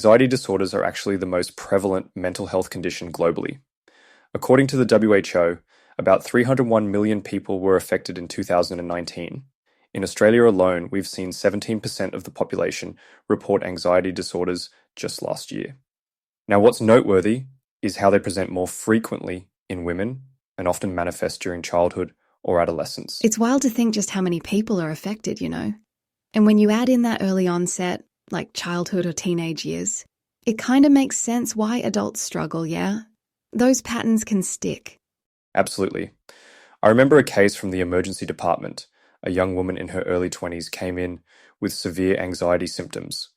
anxiety disorders are actually the most prevalent mental health condition globally. According to the WHO, about 301 million people were affected in 2019. In Australia alone, we've seen 17% of the population report anxiety disorders just last year. Now, what's noteworthy is how they present more frequently in women and often manifest during childhood or adolescence. It's wild to think just how many people are affected, And when you add in that early onset, like childhood or teenage years, it kind of makes sense why adults struggle, yeah? Those patterns can stick. Absolutely. I remember a case from the emergency department. A young woman in her early 20s came in with severe anxiety symptoms.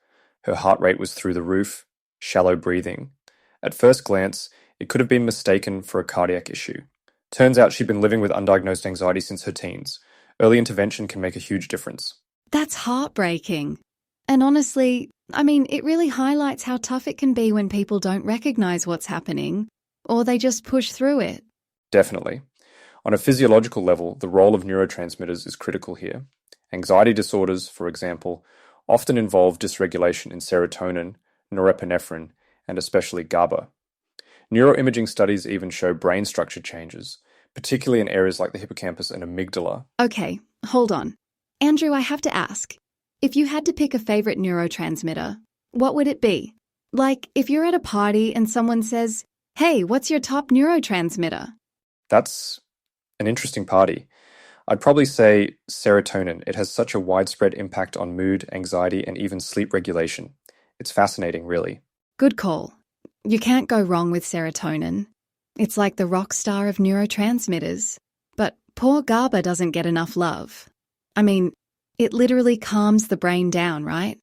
Her heart rate was through the roof, shallow breathing. At first glance, it could have been mistaken for a cardiac issue. Turns out she'd been living with undiagnosed anxiety since her teens. Early intervention can make a huge difference. That's heartbreaking. And honestly, it really highlights how tough it can be when people don't recognize what's happening, or they just push through it. Definitely. On a physiological level, the role of neurotransmitters is critical here. Anxiety disorders, for example, often involve dysregulation in serotonin, norepinephrine, and especially GABA. Neuroimaging studies even show brain structure changes, particularly in areas like the hippocampus and amygdala. Okay, hold on. Andrew, I have to ask, if you had to pick a favorite neurotransmitter, what would it be? Like, if you're at a party and someone says, "Hey, what's your top neurotransmitter?" That's an interesting party. I'd probably say serotonin. It has such a widespread impact on mood, anxiety, and even sleep regulation. It's fascinating, really. Good call. You can't go wrong with serotonin. It's like the rock star of neurotransmitters. But poor GABA doesn't get enough love. It literally calms the brain down, right?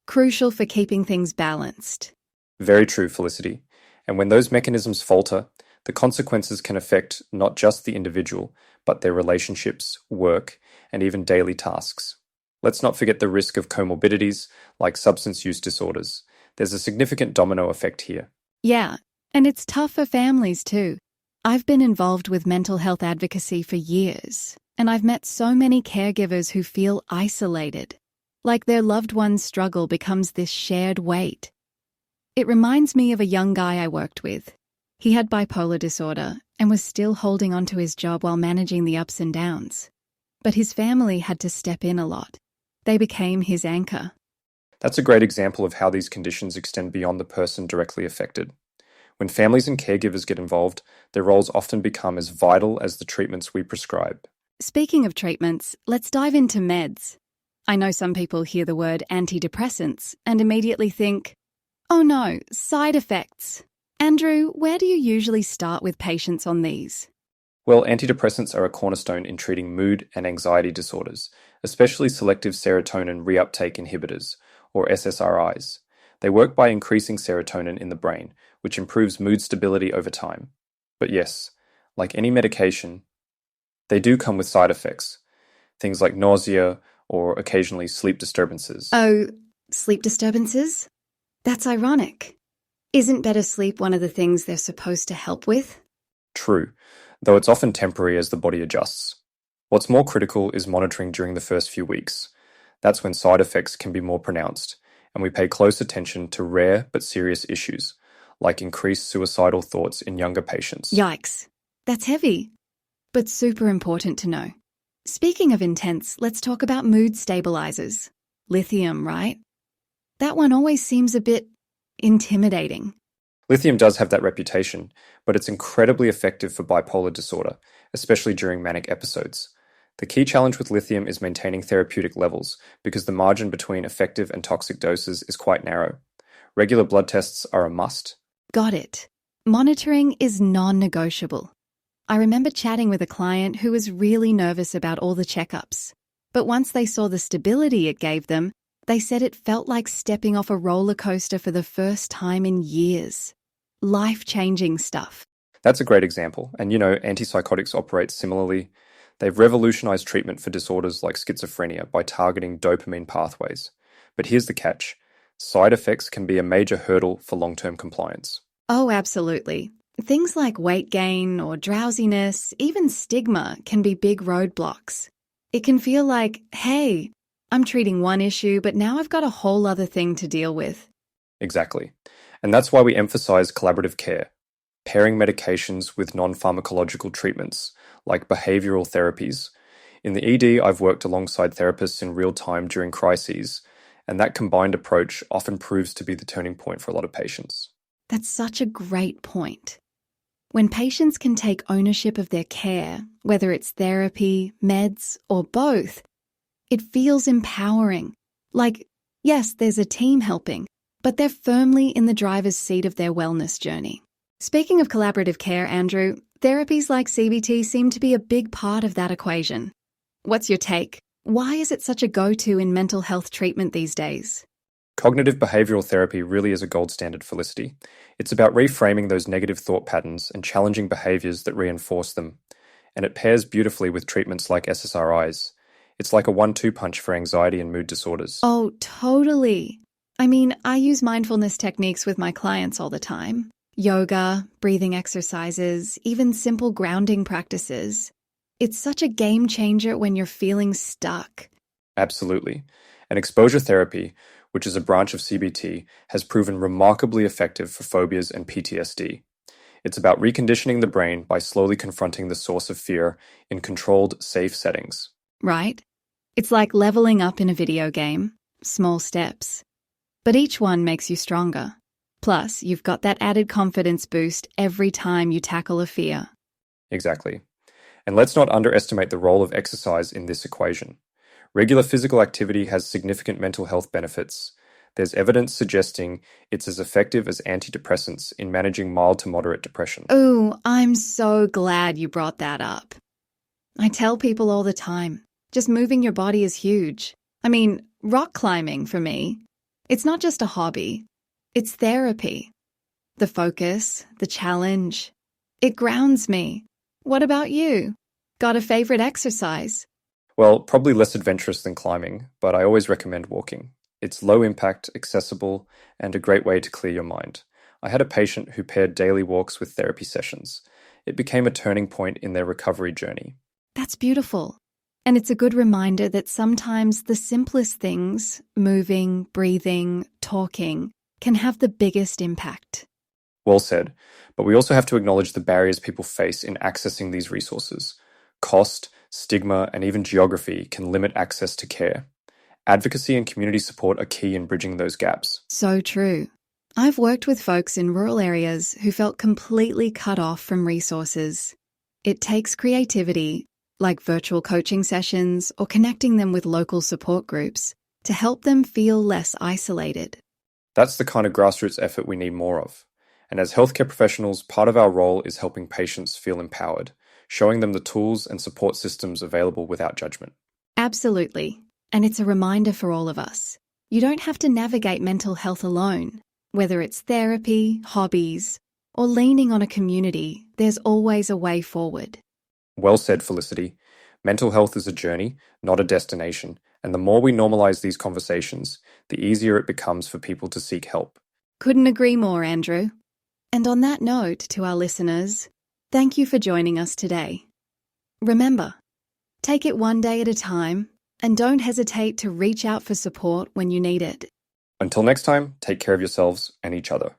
Crucial for keeping things balanced. Very true, Felicity. And when those mechanisms falter, the consequences can affect not just the individual, but their relationships, work, and even daily tasks. Let's not forget the risk of comorbidities like substance use disorders. There's a significant domino effect here. Yeah, and it's tough for families too. I've been involved with mental health advocacy for years, and I've met so many caregivers who feel isolated, like their loved one's struggle becomes this shared weight. It reminds me of a young guy I worked with. He had bipolar disorder and was still holding on to his job while managing the ups and downs. But his family had to step in a lot. They became his anchor. That's a great example of how these conditions extend beyond the person directly affected. When families and caregivers get involved, their roles often become as vital as the treatments we prescribe. Speaking of treatments, let's dive into meds. I know some people hear the word antidepressants and immediately think, oh no, side effects. Andrew, where do you usually start with patients on these? Well, antidepressants are a cornerstone in treating mood and anxiety disorders, especially selective serotonin reuptake inhibitors, or SSRIs. They work by increasing serotonin in the brain, which improves mood stability over time. But yes, like any medication, they do come with side effects, things like nausea or occasionally sleep disturbances. Oh, sleep disturbances? That's ironic. Isn't better sleep one of the things they're supposed to help with? True, though it's often temporary as the body adjusts. What's more critical is monitoring during the first few weeks. That's when side effects can be more pronounced, and we pay close attention to rare but serious issues, like increased suicidal thoughts in younger patients. Yikes, that's heavy, but super important to know. Speaking of intense, let's talk about mood stabilizers. Lithium, right? That one always seems a bit intimidating. Lithium does have that reputation, but it's incredibly effective for bipolar disorder, especially during manic episodes. The key challenge with lithium is maintaining therapeutic levels, because the margin between effective and toxic doses is quite narrow. Regular blood tests are a must. Got it. Monitoring is non-negotiable. I remember chatting with a client who was really nervous about all the checkups. But once they saw the stability it gave them, they said it felt like stepping off a roller coaster for the first time in years. Life-changing stuff. That's a great example. And antipsychotics operate similarly. They've revolutionized treatment for disorders like schizophrenia by targeting dopamine pathways. But here's the catch. Side effects can be a major hurdle for long-term compliance. Oh, absolutely. Things like weight gain or drowsiness, even stigma, can be big roadblocks. It can feel like, hey, I'm treating one issue, but now I've got a whole other thing to deal with. Exactly. And that's why we emphasize collaborative care, pairing medications with non-pharmacological treatments, like behavioral therapies. In the ED, I've worked alongside therapists in real time during crises, and that combined approach often proves to be the turning point for a lot of patients. That's such a great point. When patients can take ownership of their care, whether it's therapy, meds, or both, it feels empowering. Like, yes, there's a team helping, but they're firmly in the driver's seat of their wellness journey. Speaking of collaborative care, Andrew, therapies like CBT seem to be a big part of that equation. What's your take? Why is it such a go-to in mental health treatment these days? Cognitive behavioral therapy really is a gold standard, Felicity. It's about reframing those negative thought patterns and challenging behaviors that reinforce them. And it pairs beautifully with treatments like SSRIs. It's like a 1-2 punch for anxiety and mood disorders. Oh, totally. I mean, I use mindfulness techniques with my clients all the time. Yoga, breathing exercises, even simple grounding practices. It's such a game changer when you're feeling stuck. Absolutely. And exposure therapy, which is a branch of CBT, has proven remarkably effective for phobias and PTSD. It's about reconditioning the brain by slowly confronting the source of fear in controlled, safe settings. Right? It's like leveling up in a video game, small steps. But each one makes you stronger. Plus, you've got that added confidence boost every time you tackle a fear. Exactly. And let's not underestimate the role of exercise in this equation. Regular physical activity has significant mental health benefits. There's evidence suggesting it's as effective as antidepressants in managing mild to moderate depression. Ooh, I'm so glad you brought that up. I tell people all the time, just moving your body is huge. I mean, rock climbing for me, it's not just a hobby, it's therapy. The focus, the challenge, it grounds me. What about you? Got a favorite exercise? Well, probably less adventurous than climbing, but I always recommend walking. It's low impact, accessible, and a great way to clear your mind. I had a patient who paired daily walks with therapy sessions. It became a turning point in their recovery journey. That's beautiful. And it's a good reminder that sometimes the simplest things, moving, breathing, talking, can have the biggest impact. Well said, but we also have to acknowledge the barriers people face in accessing these resources. Cost, stigma, and even geography can limit access to care. Advocacy and community support are key in bridging those gaps. So true. I've worked with folks in rural areas who felt completely cut off from resources. It takes creativity, like virtual coaching sessions or connecting them with local support groups, to help them feel less isolated. That's the kind of grassroots effort we need more of. And as healthcare professionals, part of our role is helping patients feel empowered, showing them the tools and support systems available without judgment. Absolutely. And it's a reminder for all of us. You don't have to navigate mental health alone. Whether it's therapy, hobbies, or leaning on a community, there's always a way forward. Well said, Felicity. Mental health is a journey, not a destination, and the more we normalize these conversations, the easier it becomes for people to seek help. Couldn't agree more, Andrew. And on that note, to our listeners, thank you for joining us today. Remember, take it one day at a time, and don't hesitate to reach out for support when you need it. Until next time, take care of yourselves and each other.